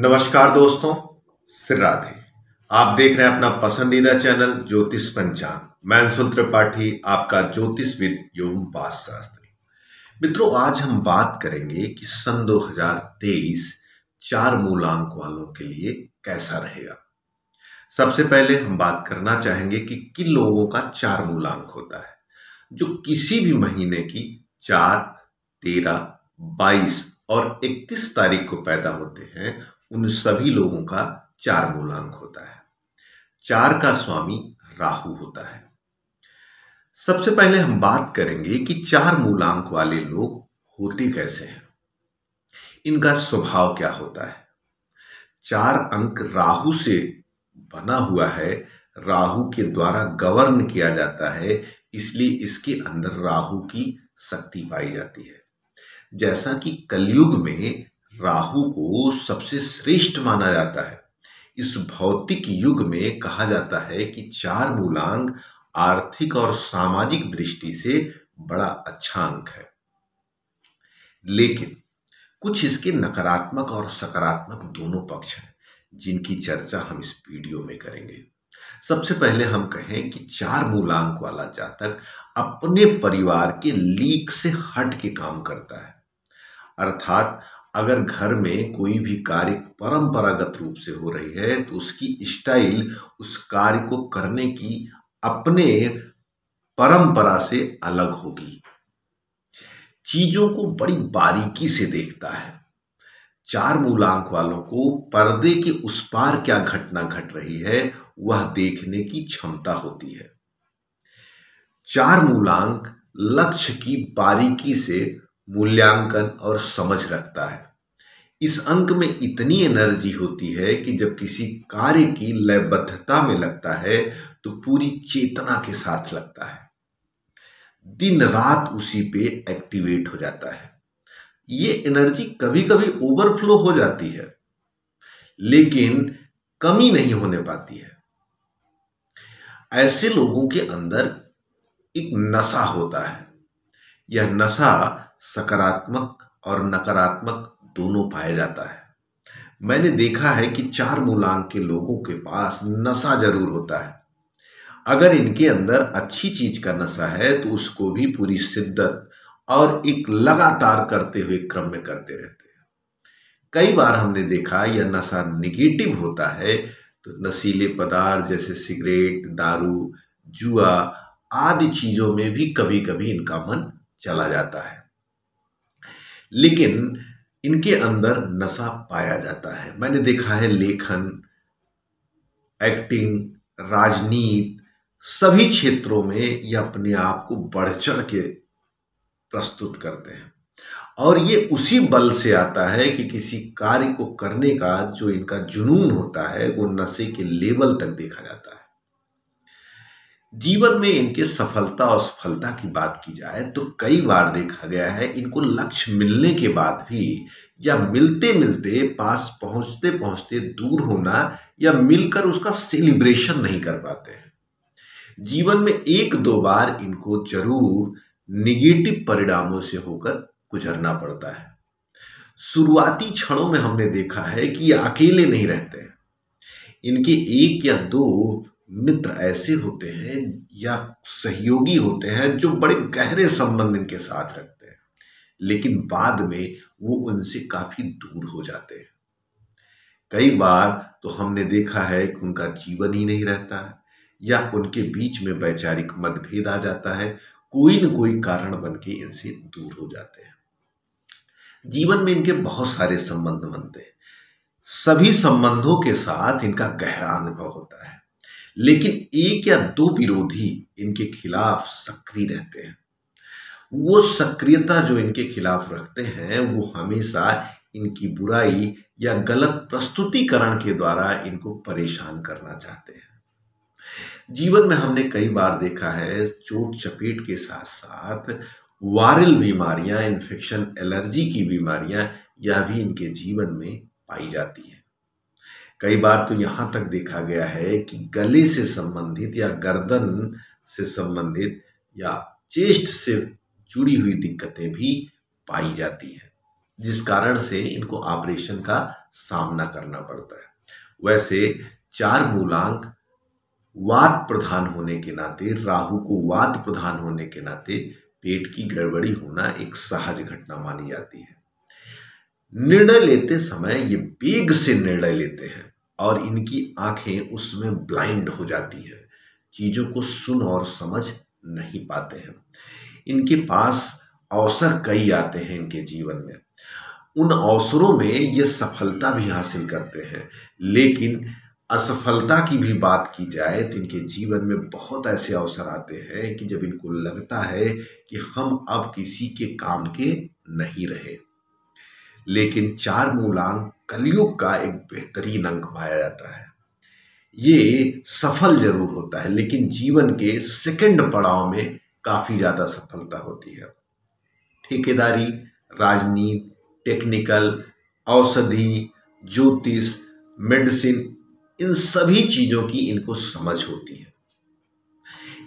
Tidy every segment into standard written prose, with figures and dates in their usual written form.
नमस्कार दोस्तों, श्री राधे। आप देख रहे हैं अपना पसंदीदा चैनल ज्योतिष पंचांग। मैं अंशुल त्रिपाठी, आपका ज्योतिषविद एवं वास्तुशास्त्री। मित्रों, आज हम बात करेंगे कि सन 2023 चार मूलांक वालों के लिए कैसा रहेगा। सबसे पहले हम बात करना चाहेंगे कि किन लोगों का चार मूलांक होता है। जो किसी भी महीने की 4, 13, 22 और 31 तारीख को पैदा होते हैं, उन सभी लोगों का चार मूलांक होता है। चार का स्वामी राहु होता है। सबसे पहले हम बात करेंगे कि चार मूलांक वाले लोग होते कैसे हैं, इनका स्वभाव क्या होता है। चार अंक राहु से बना हुआ है, राहु के द्वारा गवर्न किया जाता है, इसलिए इसके अंदर राहु की शक्ति पाई जाती है। जैसा कि कलयुग में राहु को सबसे श्रेष्ठ माना जाता है, इस भौतिक युग में कहा जाता है कि चार मूलांक आर्थिक और सामाजिक दृष्टि से बड़ा अच्छा अंक है। लेकिन कुछ इसके नकारात्मक और सकारात्मक दोनों पक्ष हैं, जिनकी चर्चा हम इस वीडियो में करेंगे। सबसे पहले हम कहें कि चार मूलांक वाला जातक अपने परिवार के लीक से हट के काम करता है। अर्थात अगर घर में कोई भी कार्य परंपरागत रूप से हो रही है तो उसकी स्टाइल उस कार्य को करने की अपने परंपरा से अलग होगी। चीजों को बड़ी बारीकी से देखता है। चार मूलांक वालों को पर्दे के उस पार क्या घटना घट रही है वह देखने की क्षमता होती है। चार मूलांक लक्ष्य की बारीकी से मूल्यांकन और समझ रखता है। इस अंक में इतनी एनर्जी होती है कि जब किसी कार्य की लयबद्धता में लगता है तो पूरी चेतना के साथ लगता है, दिन रात उसी पे एक्टिवेट हो जाता है। ये एनर्जी कभी कभी ओवरफ्लो हो जाती है, लेकिन कमी नहीं होने पाती है। ऐसे लोगों के अंदर एक नशा होता है। यह नशा सकारात्मक और नकारात्मक दोनों पाया जाता है। मैंने देखा है कि चार मूलांक के लोगों के पास नशा जरूर होता है। अगर इनके अंदर अच्छी चीज का नशा है तो उसको भी पूरी शिद्दत और एक लगातार करते हुए क्रम में करते रहते हैं। कई बार हमने देखा यह नशा निगेटिव होता है तो नशीले पदार्थ जैसे सिगरेट, दारू, जुआ आदि चीजों में भी कभी कभी इनका मन चला जाता है। लेकिन इनके अंदर नशा पाया जाता है। मैंने देखा है लेखन, एक्टिंग, राजनीति सभी क्षेत्रों में ये अपने आप को बढ़ चढ़ के प्रस्तुत करते हैं और ये उसी बल से आता है कि किसी कार्य को करने का जो इनका जुनून होता है वो नशे के लेवल तक देखा जाता है। जीवन में इनके सफलता और सफलता की बात की जाए तो कई बार देखा गया है इनको लक्ष्य मिलने के बाद भी या मिलते मिलते पास पहुंचते पहुंचते दूर होना या मिलकर उसका सेलिब्रेशन नहीं कर पाते हैं। जीवन में एक दो बार इनको जरूर निगेटिव परिणामों से होकर गुजरना पड़ता है। शुरुआती क्षणों में हमने देखा है कि ये अकेले नहीं रहते हैं। इनके एक या दो मित्र ऐसे होते हैं या सहयोगी होते हैं जो बड़े गहरे संबंध इनके साथ रखते हैं, लेकिन बाद में वो उनसे काफी दूर हो जाते हैं। कई बार तो हमने देखा है कि उनका जीवन ही नहीं रहता है या उनके बीच में वैचारिक मतभेद आ जाता है, कोई न कोई कारण बन के इनसे दूर हो जाते हैं। जीवन में इनके बहुत सारे संबंध बनते हैं। सभी संबंधों के साथ इनका गहरा अनुभव होता है, लेकिन एक या दो विरोधी इनके खिलाफ सक्रिय रहते हैं। वो सक्रियता जो इनके खिलाफ रखते हैं वो हमेशा इनकी बुराई या गलत प्रस्तुतिकरण के द्वारा इनको परेशान करना चाहते हैं। जीवन में हमने कई बार देखा है चोट चपेट के साथ साथ वायरल बीमारियां, इन्फेक्शन, एलर्जी की बीमारियां यह भी इनके जीवन में पाई जाती है। कई बार तो यहाँ तक देखा गया है कि गले से संबंधित या गर्दन से संबंधित या चेस्ट से जुड़ी हुई दिक्कतें भी पाई जाती हैं। जिस कारण से इनको ऑपरेशन का सामना करना पड़ता है। वैसे 4 मूलांक वात प्रधान होने के नाते, राहु को वात प्रधान होने के नाते पेट की गड़बड़ी होना एक सहज घटना मानी जाती है। निर्णय लेते समय ये वेग से निर्णय लेते हैं और इनकी आंखें उसमें ब्लाइंड हो जाती है, चीजों को सुन और समझ नहीं पाते हैं। इनके पास अवसर कई आते हैं इनके जीवन में, उन अवसरों में ये सफलता भी हासिल करते हैं, लेकिन असफलता की भी बात की जाए तो इनके जीवन में बहुत ऐसे अवसर आते हैं कि जब इनको लगता है कि हम अब किसी के काम के नहीं रहे। लेकिन 4 मूलांक कलयुग का एक बेहतरीन अंक माना जाता है। ये सफल जरूर होता है, लेकिन जीवन के सेकंड पड़ाव में काफी ज्यादा सफलता होती है। ठेकेदारी, राजनीति, टेक्निकल, औषधि, ज्योतिष, मेडिसिन, इन सभी चीजों की इनको समझ होती है।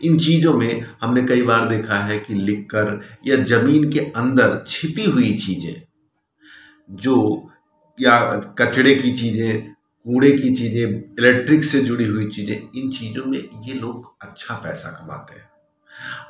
इन चीजों में हमने कई बार देखा है कि लिखकर या जमीन के अंदर छिपी हुई चीजें, जो या कचड़े की चीजें, कूड़े की चीजें, इलेक्ट्रिक से जुड़ी हुई चीजें, इन चीजों में ये लोग अच्छा पैसा कमाते हैं।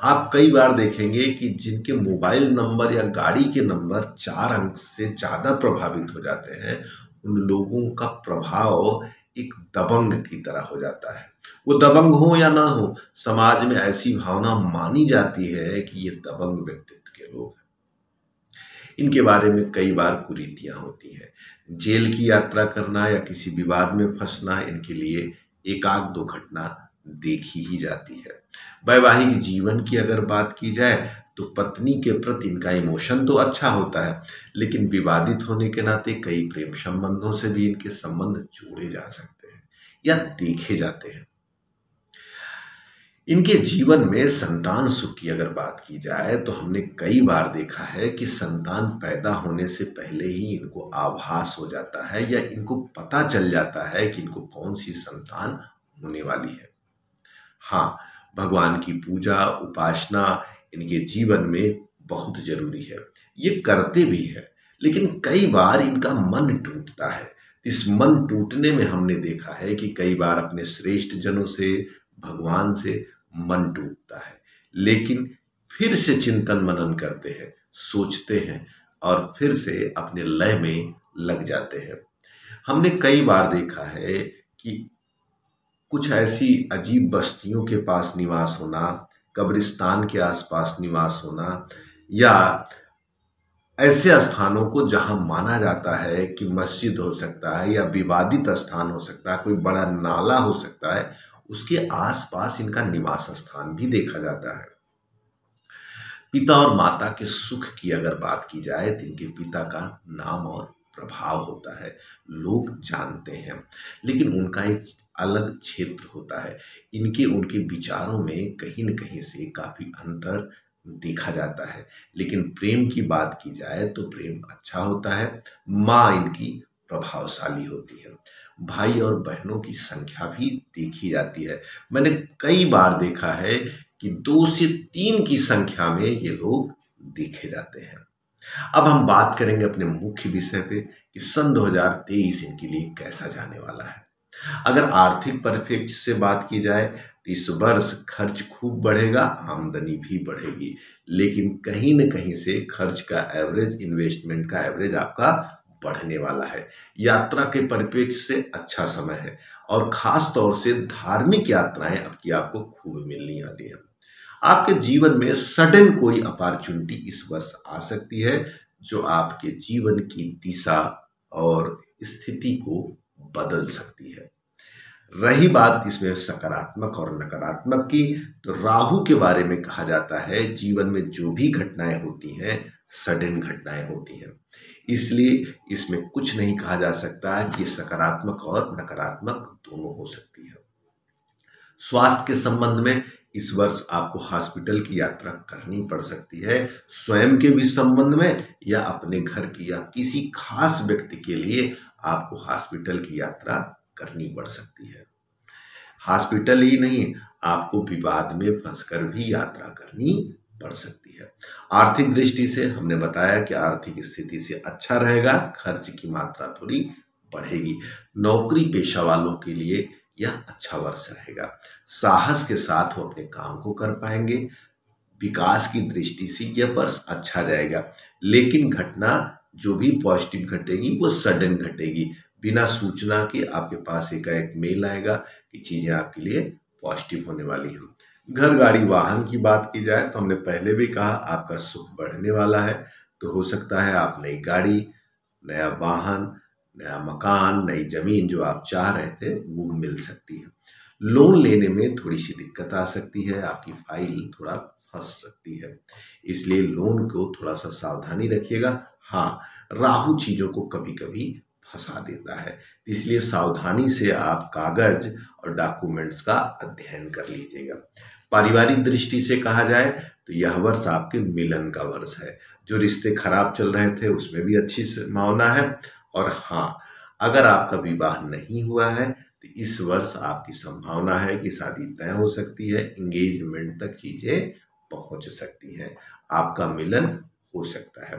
आप कई बार देखेंगे कि जिनके मोबाइल नंबर या गाड़ी के नंबर 4 अंक से ज्यादा प्रभावित हो जाते हैं, उन लोगों का प्रभाव एक दबंग की तरह हो जाता है। वो दबंग हो या ना हो, समाज में ऐसी भावना मानी जाती है कि ये दबंग व्यक्तित्व के लोग हैं। इनके बारे में कई बार कुरीतियां होती हैं। जेल की यात्रा करना या किसी विवाद में फंसना इनके लिए एकाध दो घटना देखी ही जाती है। वैवाहिक जीवन की अगर बात की जाए तो पत्नी के प्रति इनका इमोशन तो अच्छा होता है, लेकिन विवादित होने के नाते कई प्रेम संबंधों से भी इनके संबंध जोड़े जा सकते हैं या देखे जाते हैं। इनके जीवन में संतान सुख की अगर बात की जाए तो हमने कई बार देखा है कि संतान पैदा होने से पहले ही इनको आभास हो जाता है या इनको पता चल जाता है कि इनको कौन सी संतान होने वाली है। हाँ, भगवान की पूजा उपासना इनके जीवन में बहुत जरूरी है, ये करते भी है, लेकिन कई बार इनका मन टूटता है। इस मन टूटने में हमने देखा है कि कई बार अपने श्रेष्ठ जनों से, भगवान से मन टूटता है, लेकिन फिर से चिंतन मनन करते हैं, सोचते हैं और फिर से अपने लय में लग जाते हैं। हमने कई बार देखा है कि कुछ ऐसी अजीब बस्तियों के पास निवास होना, कब्रिस्तान के आसपास निवास होना, या ऐसे स्थानों को जहां माना जाता है कि मस्जिद हो सकता है या विवादित स्थान हो सकता है, कोई बड़ा नाला हो सकता है, उसके आसपास इनका निवास स्थान भी देखा जाता है। पिता और माता के सुख की अगर बात की जाए तो इनके पिता का नाम और प्रभाव होता है, लोग जानते हैं, लेकिन उनका एक अलग क्षेत्र होता है। इनके उनके विचारों में कहीं न कहीं से काफी अंतर देखा जाता है। लेकिन प्रेम की बात की जाए तो प्रेम अच्छा होता है। माँ इनकी प्रभावशाली होती है। भाई और बहनों की संख्या भी देखी जाती है। मैंने कई बार देखा है कि 2 से 3 की संख्या में ये लोग देखे जाते हैं। अब हम बात करेंगे अपने मुख्य विषय पे कि सन 2023 इनके लिए कैसा जाने वाला है। अगर आर्थिक परिप्रेक्ष्य से बात की जाए तो इस वर्ष खर्च खूब बढ़ेगा, आमदनी भी बढ़ेगी, लेकिन कहीं न कहीं से खर्च का एवरेज, इन्वेस्टमेंट का एवरेज आपका बढ़ने वाला है। यात्रा के परिप्रेक्ष्य से अच्छा समय है और खास तौर से धार्मिक यात्राएं आपकी आपको खूब मिलने वाली है। आपके जीवन में सडन कोई अपॉर्चुनिटी इस वर्ष आ सकती है जो आपके जीवन की दिशा और स्थिति को बदल सकती है। रही बात इसमें सकारात्मक और नकारात्मक की, तो राहु के बारे में कहा जाता है जीवन में जो भी घटनाएं होती हैं सडन घटनाएं होती हैं, इसलिए इसमें कुछ नहीं कहा जा सकता कि सकारात्मक और नकारात्मक दोनों हो सकती है। स्वास्थ्य के संबंध में इस वर्ष आपको हॉस्पिटल की यात्रा करनी पड़ सकती है, स्वयं के भी संबंध में या अपने घर की या किसी खास व्यक्ति के लिए आपको हॉस्पिटल की यात्रा करनी पड़ सकती है। हॉस्पिटल ही नहीं, आपको विवाद में फंसकर भी यात्रा करनी बढ़ सकती है। आर्थिक दृष्टि से हमने बताया कि आर्थिक स्थिति से अच्छा रहेगा, खर्च की मात्रा थोड़ी बढ़ेगी। नौकरी पेशा वालों के लिए यह अच्छा वर्ष रहेगा। साहस के साथ वो अपने काम को कर पाएंगे। विकास की दृष्टि से यह वर्ष अच्छा जाएगा, लेकिन घटना जो भी पॉजिटिव घटेगी वो सडन घटेगी। बिना सूचना के आपके पास एकाएक मेल आएगा कि चीजें आपके लिए पॉजिटिव होने वाली हैं। घर गाड़ी वाहन की बात की जाए तो हमने पहले भी कहा आपका सुख बढ़ने वाला है। तो हो सकता है आप नई गाड़ी, नया वाहन, नया मकान, नई जमीन जो आप चाह रहे थे वो मिल सकती है। लोन लेने में थोड़ी सी दिक्कत आ सकती है, आपकी फाइल थोड़ा फंस सकती है, इसलिए लोन को थोड़ा सा सावधानी रखिएगा। हाँ, राहु चीजों को कभी कभी फंसा देता है, इसलिए सावधानी से आप कागज और डॉक्यूमेंट्स का अध्ययन कर लीजिएगा। पारिवारिक दृष्टि से कहा जाए तो यह वर्ष आपके मिलन का वर्ष है। जो रिश्ते खराब चल रहे थे उसमें भी अच्छी संभावना है। और हाँ, अगर आपका विवाह नहीं हुआ है तो इस वर्ष आपकी संभावना है कि शादी तय हो सकती है, एंगेजमेंट तक चीजें पहुंच सकती हैं, आपका मिलन हो सकता है।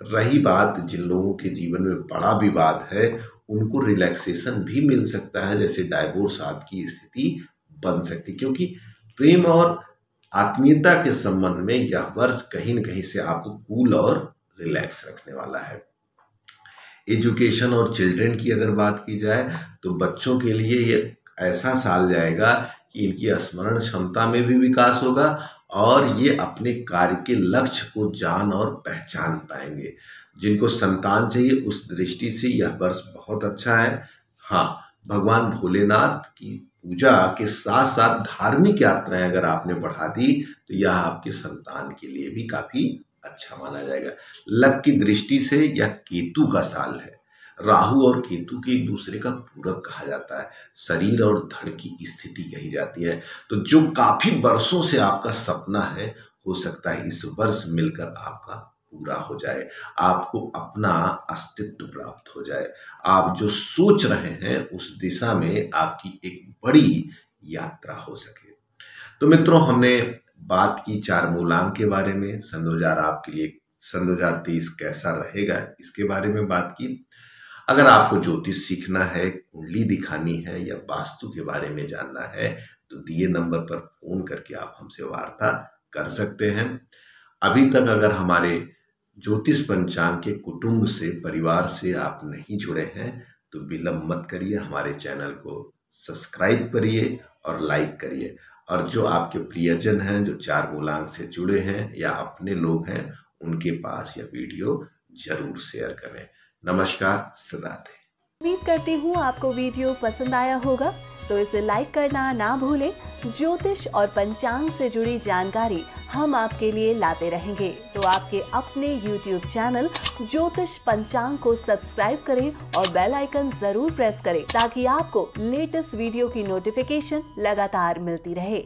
रही बात जिन लोगों के जीवन में बड़ा विवाद है उनको रिलैक्सेशन भी मिल सकता है, जैसे डाइवोर्स आदि की स्थिति बन सकती, क्योंकि प्रेम और आत्मीयता के संबंध में यह वर्ष कहीं न कहीं से आपको कूल और रिलैक्स रखने वाला है। एजुकेशन और चिल्ड्रन की अगर बात की जाए तो बच्चों के लिए ये ऐसा साल जाएगा कि इनकी स्मरण क्षमता में भी विकास होगा और ये अपने कार्य के लक्ष्य को जान और पहचान पाएंगे। जिनको संतान चाहिए उस दृष्टि से यह वर्ष बहुत अच्छा है। हाँ, भगवान भोलेनाथ की पूजा के साथ साथ धार्मिक यात्राएं अगर आपने बढ़ा दी तो यह आपके संतान के लिए भी काफी अच्छा माना जाएगा। लक की दृष्टि से यह केतु का साल है। राहु और केतु के एक दूसरे का पूरक कहा जाता है, शरीर और धड़ की स्थिति कही जाती है। तो जो काफी वर्षों से आपका सपना है हो सकता है इस वर्ष मिलकर आपका पूरा हो जाए, आपको अपना अस्तित्व प्राप्त हो जाए, आप जो सोच रहे हैं उस दिशा में आपकी एक बड़ी यात्रा हो सके। तो मित्रों, हमने बात की 4 मूलांक के बारे में। सन 2000 आपके लिए सन 2023 कैसा रहेगा इसके बारे में बात की। अगर आपको ज्योतिष सीखना है, कुंडली दिखानी है या वास्तु के बारे में जानना है तो दिए नंबर पर फोन करके आप हमसे वार्ता कर सकते हैं। अभी तक अगर हमारे ज्योतिष पंचांग के कुटुंब से, परिवार से आप नहीं जुड़े हैं तो विलंब मत करिए, हमारे चैनल को सब्सक्राइब करिए और लाइक करिए। और जो आपके प्रियजन हैं जो 4 मूलांक से जुड़े हैं या अपने लोग हैं उनके पास यह वीडियो जरूर शेयर करें। नमस्कार, सदाते। उम्मीद करती हूँ आपको वीडियो पसंद आया होगा, तो इसे लाइक करना ना भूलें। ज्योतिष और पंचांग से जुड़ी जानकारी हम आपके लिए लाते रहेंगे, तो आपके अपने YouTube चैनल ज्योतिष पंचांग को सब्सक्राइब करें और बेल आइकन जरूर प्रेस करें ताकि आपको लेटेस्ट वीडियो की नोटिफिकेशन लगातार मिलती रहे।